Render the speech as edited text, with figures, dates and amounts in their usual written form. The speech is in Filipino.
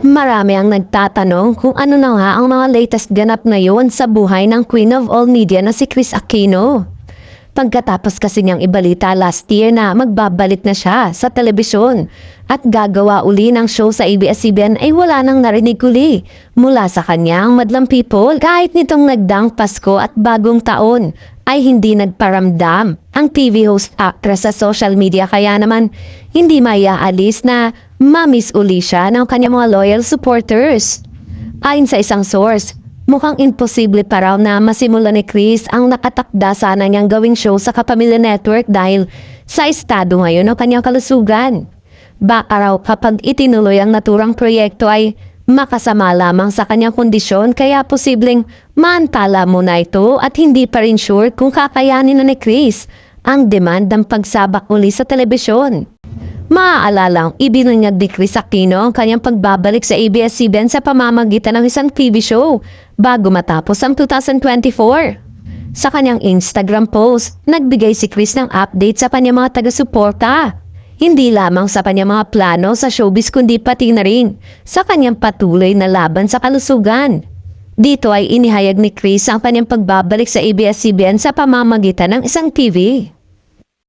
Marami ang nagtatanong kung ano na nga ang mga latest ganap ngayon sa buhay ng Queen of All Media na si Kris Aquino. Pagkatapos kasi niyang ibalita last year na magbabalik na siya sa telebisyon at gagawa uli ng show sa ABS-CBN ay wala nang narinig uli mula sa kanyang madlang people. Kahit nitong nagdaang Pasko at Bagong Taon ay hindi nagparamdam ang TV host actress sa social media, kaya naman hindi maiaalis na mamiss uli siya ng kanyang mga loyal supporters. Ayon sa isang source, mukhang imposible pa raw na masimula ni Kris ang nakatakda sana niyang gawing show sa Kapamilya Network dahil sa estado ngayon ng kanyang kalusugan. Baka raw kapag itinuloy ang naturang proyekto ay makasama lamang sa kanyang kondisyon, kaya posibleng maantala muna ito at hindi pa rin sure kung kakayanin na ni Kris ang demand ng pagsabak uli sa telebisyon. Maaalalang ibinunyag ni Kris Aquino ang kanyang pagbabalik sa ABS-CBN sa pamamagitan ng isang TV show bago matapos ang 2024. Sa kanyang Instagram post, nagbigay si Kris ng update sa kanyang mga taga-suporta. Hindi lamang sa kanyang mga plano sa showbiz kundi pati na rin sa kanyang patuloy na laban sa kalusugan. Dito ay inihayag ni Kris ang kanyang pagbabalik sa ABS-CBN sa pamamagitan ng isang TV.